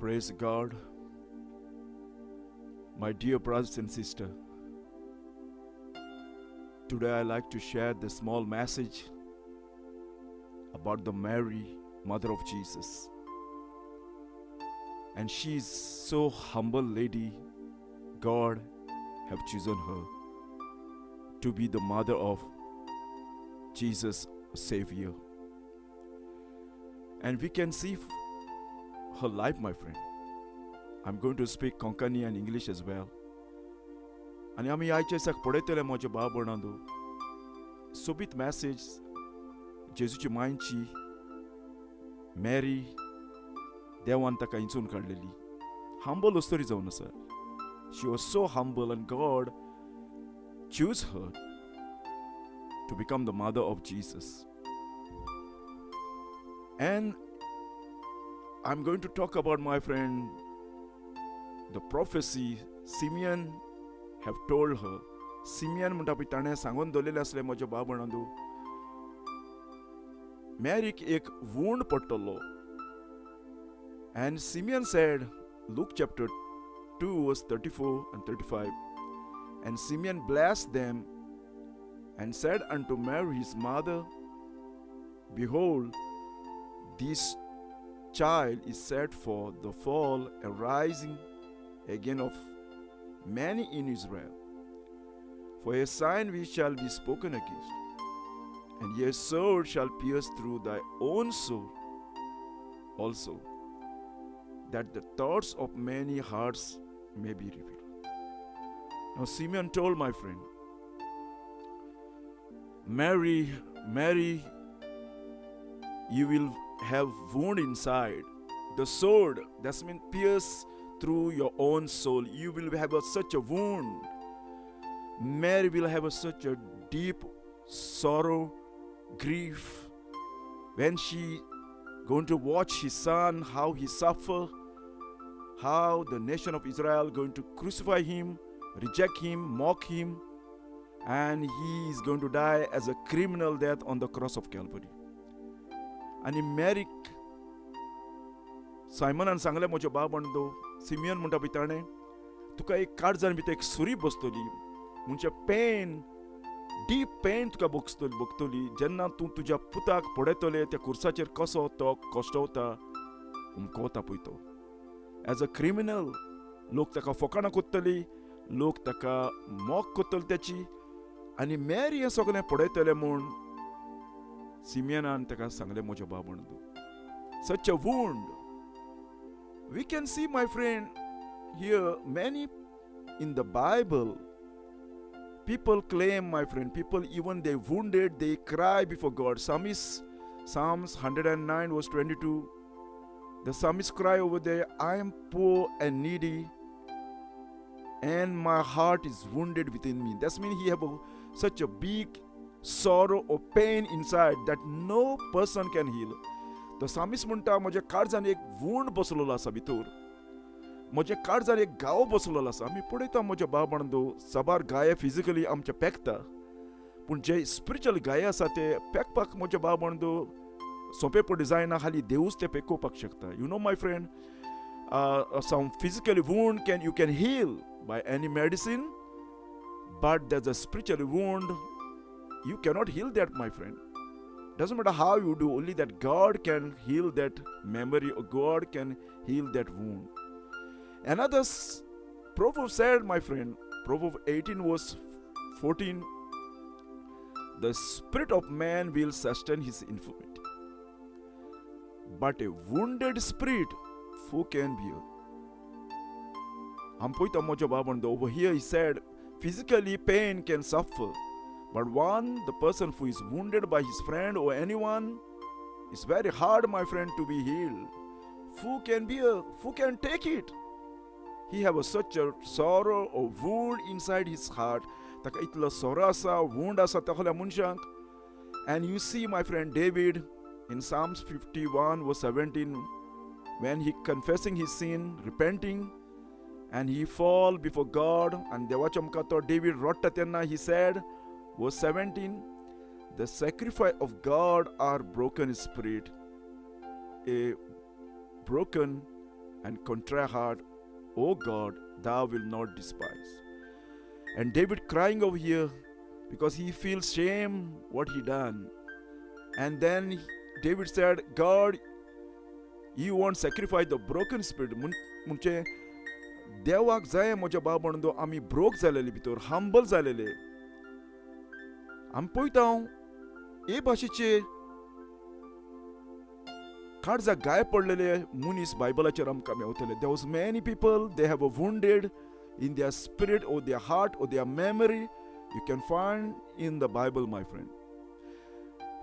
Praise God. My dear brothers and sisters, today I like to share the small message about the Mary, mother of Jesus. And she is so humble lady. God have chosen her to be the mother of Jesus, Savior. And we can see her life, my friend. I'm going to speak Konkani and English as well. आणि आम्ही आयचे साक पळयतले म्हज्या भाव भयणांदो सोबीत message जेजूची मांयची merry देवान ताका इंचून काडलेली हंबल अस्तरी जावन आसा. She was so humble and God chose her to become the mother of Jesus. And I'm going to talk about, my friend, the prophecy Simeon have told her. Simeon म्हणटा पळय ताणें सांगून दवरलेलें आसलें म्हज्या भाव भयणांदो मॅरीक एक वूंड पडटलो. And Simeon said, Luke chapter 2 verse 34 and 35, and Simeon blessed them and said unto Mary his mother, Behold, this child is set for the fall and rising again of many in Israel. For a sign which shall be spoken against, and a sword shall pierce through thy own soul also, that the thoughts of many hearts may be revealed. Now Simeon told, my friend, Mary, you will have wound inside. The sword, that means pierce through your own soul. You will have such a wound. Mary will have such a deep sorrow, grief, when she going to watch his son, how he suffer, how the nation of Israel going to crucify him, reject him, mock him, and he is going to die as a criminal death on the cross of Calvary. And in Mary, सायमनान सांगलें म्हज्या भाव भयणो simian म्हणटा पळय ताणें तुका एक काळजान भितर एक सुरी बसतली म्हणजे पेन डीप पेन तुका भोगतली जेन्ना तूं तुज्या पुताक पळयतलें त्या कुर्साचेर कसो तो कश्टवता हुमकवता पळय तो एज अ क्रिमिनल. लोक ताका फकाणां कोत्तली, लोक ताका मोक कोत्तली त्याची. आनी मॅरी हें सगळें पळयतलें म्हूण सिमियनान ताका सांगलें म्हज्या भाव भयणो सच अ wound. We can see, my friend, here many in the Bible, people claim, my friend, people even they wounded, they cry before God. Psalms 109 verse 22, the psalmist cry over there, I am poor and needy, and my heart is wounded within me. That means he have such a big sorrow or pain inside that no person can heal. तो सामीस म्हणटा म्हज्या काळजान एक wound बसलेलो आसा भितर, म्हज्या काळजान एक गाव बसलेलो आसा. आमी पळयता म्हज्या भाव भयणो सबार गाये फिजिकली आमचे पेकता, पूण जे स्पिरिच्युअल गाये आसा ते पेकपाक म्हज्या भाव भयणो सोंपें पडी जायना, खाली देवूच ते पेकोवपाक शकता. You know my friend, some physical wound you can heal by any medicine, but there's a spiritual wound you cannot heal that, my friend. Doesn't matter how you do, only that God can heal that memory, or God can heal that wound. Another proverb said, my friend, Proverb 18 verse 14, the spirit of man will sustain his infirmity, but a wounded spirit who can bear? Over here he said, physically pain can suffer, but the person who is wounded by his friend or anyone, it's very hard, my friend, to be healed. Who can bear? Who can take it? He have such a sorrow or wound inside his heart. Taka itla sorrow asa, wound asa takola munshank. And you see, my friend, David in Psalms 51 verse 17, when he confessing his sin, repenting, and he fall before God, and Devachamkato David Rottatenna, he said, verse 17, the sacrifice of God are broken spirit, a broken and contrite heart, O God, thou wilt not despise. And David crying over here because he feels shame what he done. And then David said, God, you won't sacrifice the broken spirit. म्हणजे देवाक जाय म्हज्या बाबंदो आमी broke जालेले भितर, humble जालेले. आमी पळयता हे भाशेचे kallzak गाय पडलेले मनीस बायबलाचेर आमकां मेवतले. There was many people, they have a wounded in their spirit or their heart or their memory. You can find in the Bible, my friend.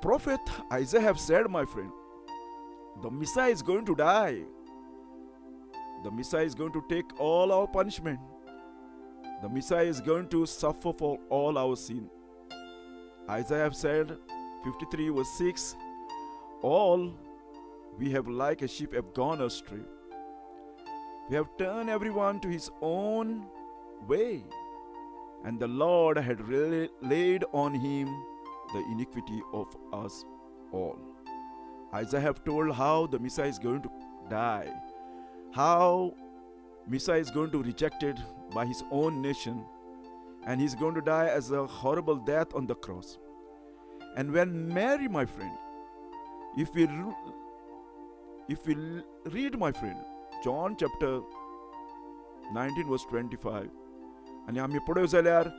Prophet Isaiah have said, my friend, the Messiah is going to die. The Messiah is going to take all our punishment. The Messiah is going to suffer for all our sin. Isaiah have said, 53 verse 6, all we have like a sheep have gone astray. We have turned everyone to his own way, and the Lord had laid on him the iniquity of us all. Isaiah have told how the Messiah is going to die, how Messiah is going to be rejected by his own nation, and he's going to die as a horrible death on the cross. And when Mary, my friend, if we read, my friend, John chapter 19 verse 25, and आम्ही पळय जाल्यार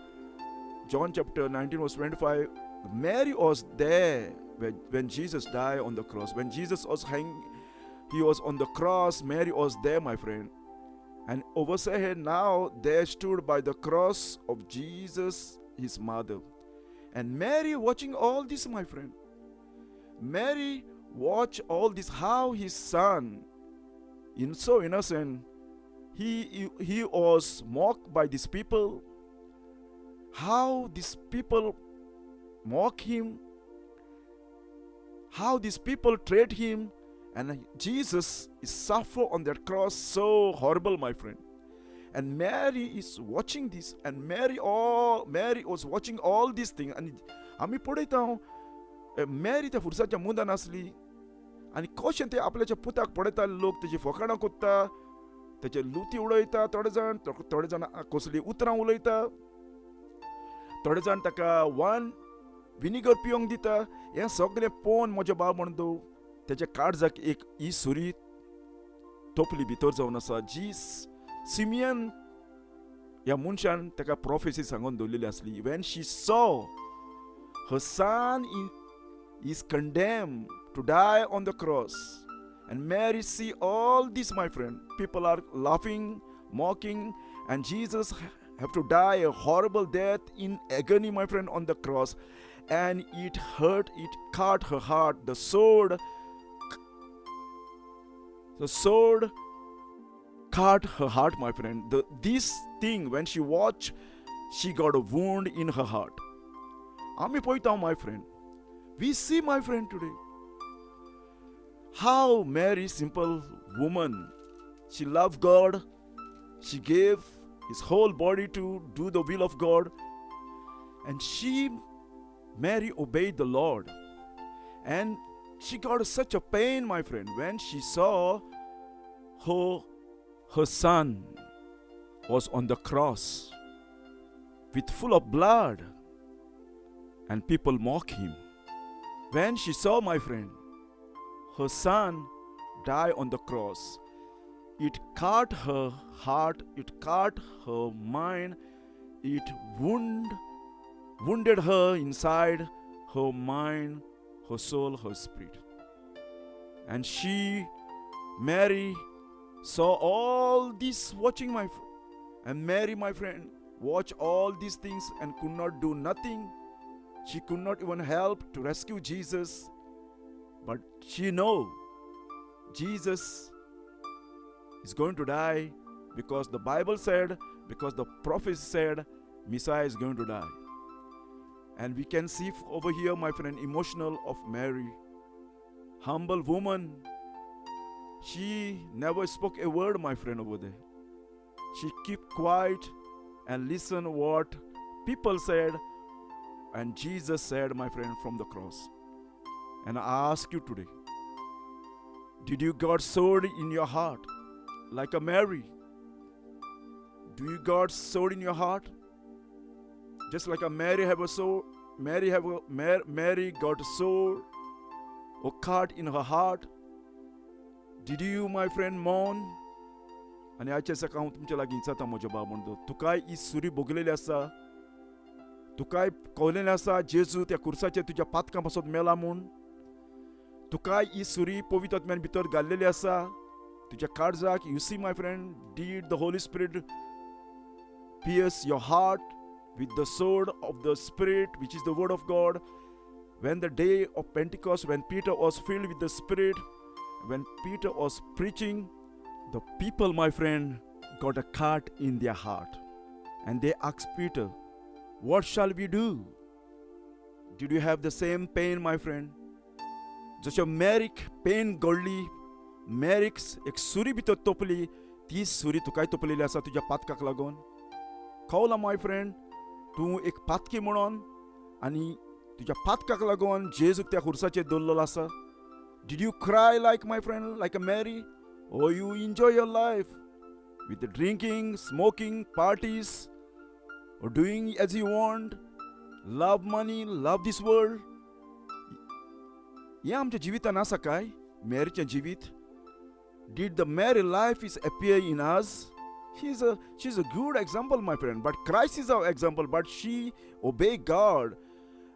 John chapter 19 verse 25, Mary was there when Jesus died on the cross. When Jesus was hanging, he was on the cross, Mary was there, my friend. And over here now there stood by the cross of Jesus, his mother. And Mary watching all this, my friend. Mary watch all this, how his son, in so innocent, he was mocked by these people, how these people mock him, how these people treat him, and Jesus is suffer on that cross so horrible, my friend. And Mary is watching this, and Mary was watching all these things. And आम्ही पळयता Mary त्या फुरसाच्या मुंदान आसली, आनी कशें ते आपल्याच्या पुताक पळयता, लोक तेजी फकाणां कोत्ता, तेचे लुती उडयता, थोडे जाण कसली उतरां उलयता, थोडे जाण ताका वान विनिगर पिवंक दिता. हें सगळें पळोवन म्हज्या बाबंदो तेच्या kallzak एक ही सुरी तोपली भितर जावन आसा, जी सिमियन ह्या मनशान ताका प्रोफेसी सांगून दवरलेली आसली. When she saw her son is condemned to die on the cross, and Mary see all this, my friend, people are laughing, mocking, and Jesus have to die a horrible death in agony, my friend, on the cross. And it hurt, it cut her heart. The sword cut her heart, my friend. This thing, when she watched, she got a wound in her heart. Ami poita, my friend. We see, my friend, today how Mary, simple woman, she loved God. She gave his whole body to do the will of God, and Mary obeyed the Lord. And she got such a pain, my friend, when she saw her son was on the cross with full of blood, and people mock him. When she saw, my friend, her son die on the cross, it cut her heart, it cut her mind, it wounded her inside, her mind, her soul, her spirit. And Mary, saw all this watching, and Mary, my friend, watched all these things and could not do nothing. She could not even help to rescue Jesus. But she know Jesus is going to die, because the Bible said, because the prophet said, Messiah is going to die. And we can see over here, my friend, emotional of Mary, humble woman. She never spoke a word, my friend, over there. She kept quiet and listened what people said, and Jesus said, my friend, from the cross. And I ask you today, did you got sword in your heart? like a Mary? Do you got sword in your heart? Just like a Mary have a sword, Mary got a sword or cart in her heart. Did you, my friend, mourn? आणि आजच्या सकाळ हांव तुमच्या लागीं विचारता म्हज्या बाब म्हणटो, तुकाय ही सुरी भोगलेली आसा? तुकाय कळलेलें आसा जेजू त्या कुर्साचेर तुज्या पातकां पासत मेला म्हूण? तुकाय ही सुरी पवित्र आत्म्यान भितर घाल्लेली आसा तुज्या काळजाक? You see my friend, did the Holi spirit pierce your heart with the sword of the Spirit, which is the word of God? When the day of Pentecost, when Peter was filled with the Spirit, when Peter was preaching, the people, my friend, got a cut in their heart. And they asked Peter, what shall we do? Did you have the same pain, my friend? जशें मेरीक pen घडली, मेरीक एक सुरी भितर तोपली, ती सुरी तुकाय तोपलेली आसा तुज्या पातकाक लागून. कळला माय फ्रेंड, तूं एक पातकी म्हणून आनी तुज्या पातकाक लागून जेजूक त्या खुर्साचेर दवरलेलो आसा. Did you cry like my friend, like a Mary? Or you enjoy your life with the drinking, smoking, parties, or doing as you want, love money, love this world? हें आमच्या जिवितान आसा काय? मेरीचें जिवीत? Did the Mary life is appear in us? She's a good example, my friend. But Christ is our example. But she obeyed God,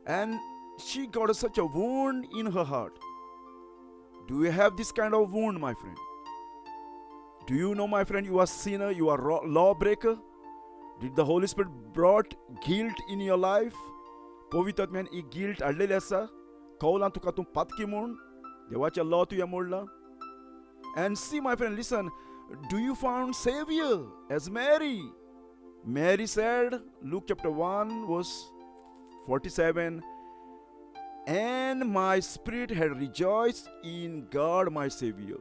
and she got such a wound in her heart. Do you have this kind of wound, my friend? Do you know, my friend, you are sinner, you are lawbreaker? Did the Holy Spirit brought guilt in your life? पवित्र आत्म्यान ही guilt हाडलेली आसा. कळलां तुका तूं पातकी म्हूण, देवाचें law तुवें मोडलां. And see, my friend, listen, do you found Savior as Mary? Mary said, Luke chapter 1 verse 47, and my spirit had rejoiced in God my Savior.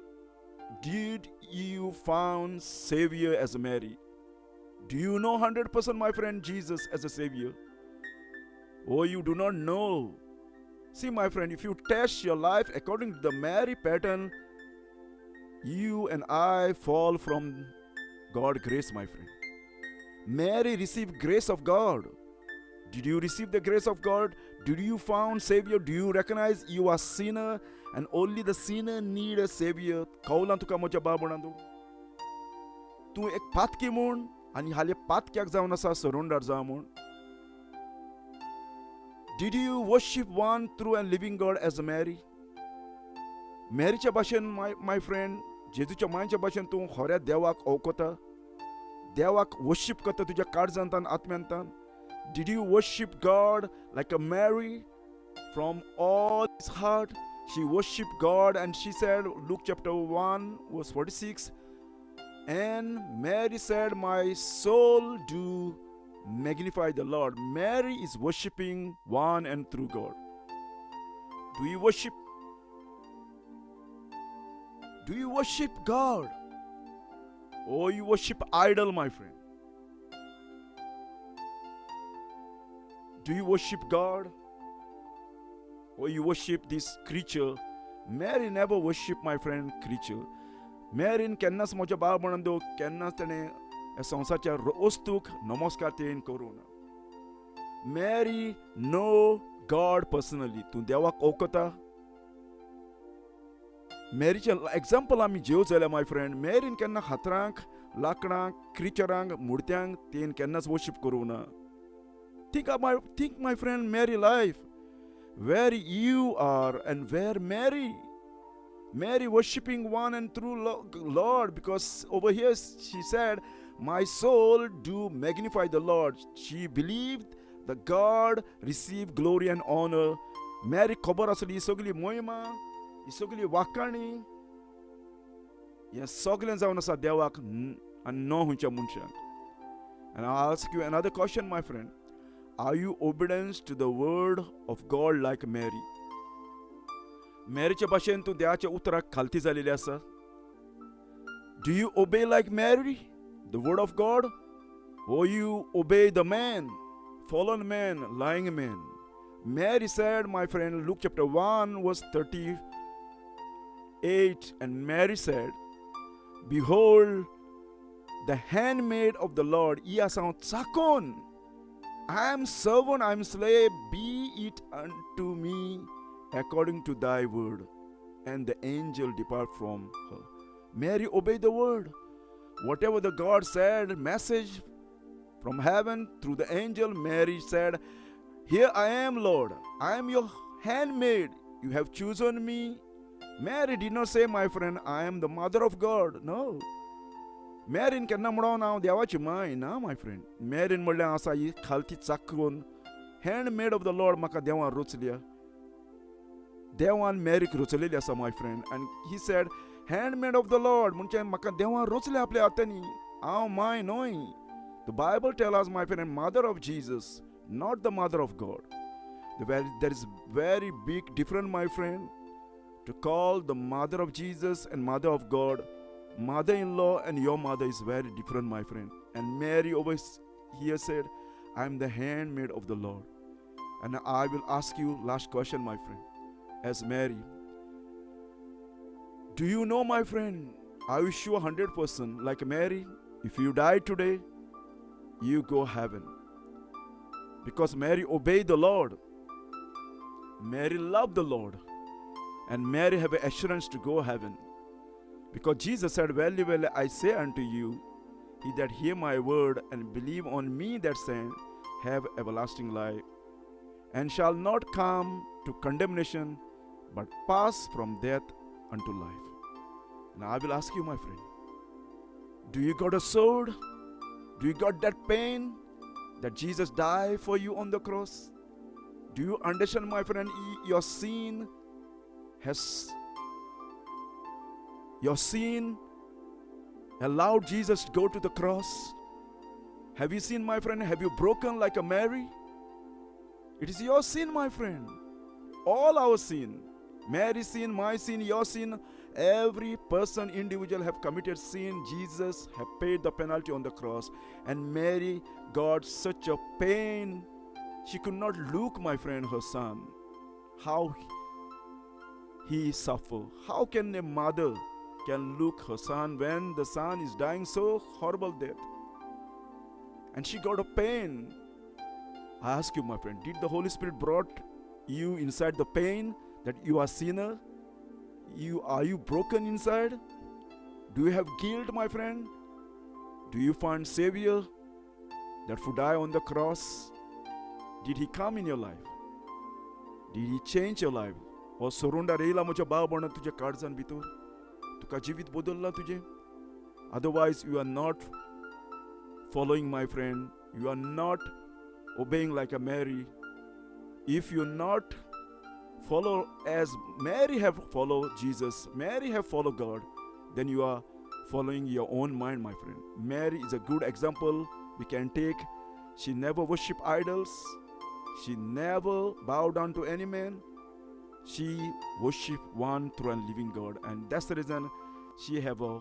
Did you found Savior as Mary? Do you know 100%, my friend, Jesus as a Savior? Oh, you do not know. See, my friend, if you test your life according to the Mary pattern, you and I fall from God's grace, my friend. Mary received grace of God. Did you receive the grace of God? Did you found Savior? Do you recognize you are sinner and only the sinner need a Savior? कळलां तुका म्हज्या बाबणांदो? तूं एक पातकी म्हूण आनी हाले पातक्याक जावन आसा सरोंडार जा म्हूण. Did you worship one true and living God as Mary? मेरीच्या भाशेन my friend, जेजूच्या मांयच्या भाशेन तूं खऱ्या देवाक ओळखता, देवाक वर्शीप करता तुज्या काळजांतान आत्म्यांतान. Did you worship God like a Mary from all his heart? She worshiped God and she said, Luke chapter 1 verse 46, and Mary said, my soul do magnify the Lord. Mary is worshiping one and true God. Do you worship? Do you worship God? Or you worship idol, my friend? Do you worship God? Or you worship this creature? Mary never worshiped, my friend, creature. Maryn केन्नाच म्हज्या बाळबणांदो केन्नाच ताणें ह्या संवसाच्या वस्तूक नमस्कार तेण करूं ना. Mary know God personally. तूं देवाक ओळखता? मेरीचें एग्जाम्पल आमी जेव जाल्यार, माय फ्रेंड, मेरीन केन्ना हातरांक, लांकडांक, क्रिचरांक, मुर्त्यांक तेन केन्नाच वर्शीप करूं ना. Think, my friend, Mary life, where you are and where Mary. Mary worshipping one and true Lord, because over here she said, my soul do magnify the Lord. She believed that God received glory and honor. Mary खबर आसली सगळी मोहिमा, ही सगळी वाखाणी, हें सगळें जावन आसा देवाक आनी न खंयच्या मनशाक. And I'll ask you another question, my friend. Are you obedient to the word of God like Mary? मेरीच्या भाशेन तूं देवाच्या उतराक खालती जालेली आसा? Do you obey like Mary, the word of God? Or you obey the man, fallen man, lying man? Mary said, my friend, Luke chapter 1 verse 38, and Mary said, Behold, the handmaid of the Lord, ia sang sakon. I am servant, I am slave, be it unto me according to thy word. And the angel depart from her. Mary obeyed the word. Whatever the God said, message from heaven through the angel, Mary said, here I am, Lord. I am your handmaid. You have chosen me. Mary did not say, my friend, I am the mother of God. No. Mary केन्ना म्हणो हांव देवाची my ना my friend. Mary म्हणलें आसा ही खालती चाकून handmaid of the Lord म्हाका देवान रचल्या. देवान मॅरीक रचलेली आसा my friend. And he said, handmaid of the Lord म्हणजे म्हाका देवान रचल्या आपल्या हातांनी. हांव माय न्हय. The Bible tells us, my friend, mother of Jesus, not the mother of God. There is very big difference, my friend, to call the mother of Jesus and mother of God. Mother-in-law and your mother is very different, my friend. And Mary over here said, I am the handmaid of the Lord. And I will ask you last question, my friend, as Mary. Do you know, my friend, are you sure 100% like Mary, if you die today, you go heaven? Because Mary obeyed the Lord. Mary loved the Lord. And Mary have assurance to go heaven. Because Jesus said, verily, verily, I say unto you, he that hear my word and believe on me that sent, have everlasting life, and shall not come to condemnation, but pass from death unto life. Now I will ask you, my friend, do you got a sword? Do you got that pain that Jesus died for you on the cross? Do you understand, my friend, your sin allowed Jesus to go to the cross? Have you seen, my friend? Have you broken like a Mary? It is your sin, my friend. All our sin. Mary's sin, my sin, your sin. Every person, individual have committed sin. Jesus have paid the penalty on the cross. And Mary got such a pain. She could not look, my friend, her son. How he suffered. How can a mother can look her son when the son is dying so horrible death? And she got a pain. I ask you, my friend, did the Holy Spirit brought you inside the pain that you are sinner? Are you broken inside? Do you have guilt, my friend? Do you find Savior that would die on the cross? Did he come in your life? Did he change your life? Or surrender रेला मुझे बाळ म्हणून तुझे काळजान भितर तुका जीवित बदलला तुझे? Otherwise you are not following, my friend. You are not obeying like a Mary. If you not follow as Mary have followed Jesus, Mary have followed God, then you are following your own mind, my friend. Mary is a good example we can take. She never worship idols. She never bowed down to any man. She worship one true and living God, and that's the reason she have a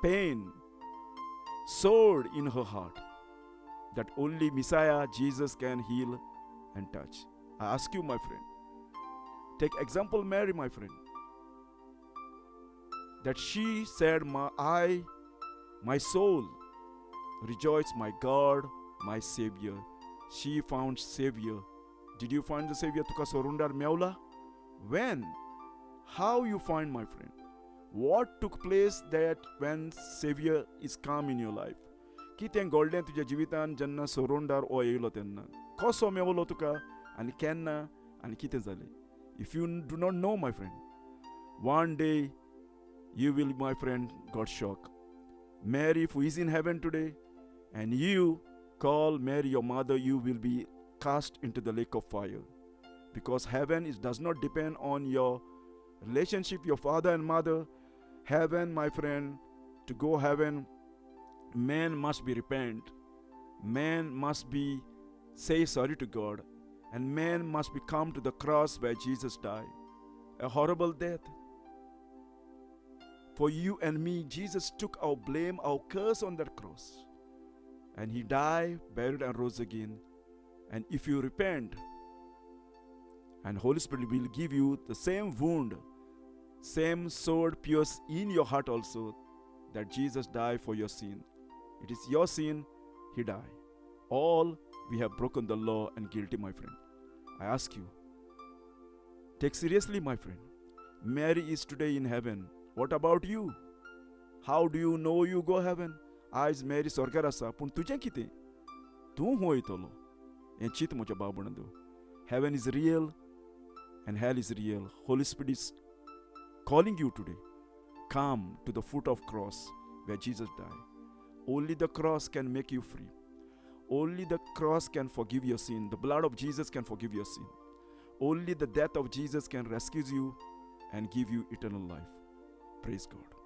pain, sword in her heart that only Messiah Jesus can heal and touch. I ask you, my friend, take example Mary, my friend, that she said, my soul rejoice, my God, my Savior. She found Savior. Did you find the Savior? Tuka surrender meula? When? How you find, my friend? What took place that when Savior is come in your life? Kiten golden तुझ्या जिवितान जेन्ना surrender ओ येयलो तेन्ना कसो मेवलो तुका आनी केन्ना आनी कितें जालें? If you do not know, my friend, one day you will, my friend, got shocked. Mary, who is in heaven today, and you call Mary your mother, you will be cast into the lake of fire. Because heaven does not depend on your relationship, your father and mother. Heaven, my friend, to go heaven, man must be repent. Man must be say sorry to God. And man must be come to the cross where Jesus died. A horrible death. For you and me, Jesus took our blame, our curse on that cross. And he died, buried, and rose again. And if you repent, and Holy Spirit will give you the same wound, same sword pierce in your heart also, that Jesus died for your sin. It is your sin he died. All we have broken the law and guilty, my friend. I ask you, take seriously, my friend. Mary is today in heaven. What about you? How do you know you go heaven? आज Mary स्वर्गार आसा, पूण तुजें कितें? तूं खंय वयतलो? हें चिंत म्हज्या भाव-भयणांदो. Heaven is real and hell is real. Holy Spirit is calling you today. Come to the foot of cross where Jesus died. Only the cross can make you free. Only the cross can forgive your sin. The blood of Jesus can forgive your sin. Only the death of Jesus can rescue you and give you eternal life. Praise God.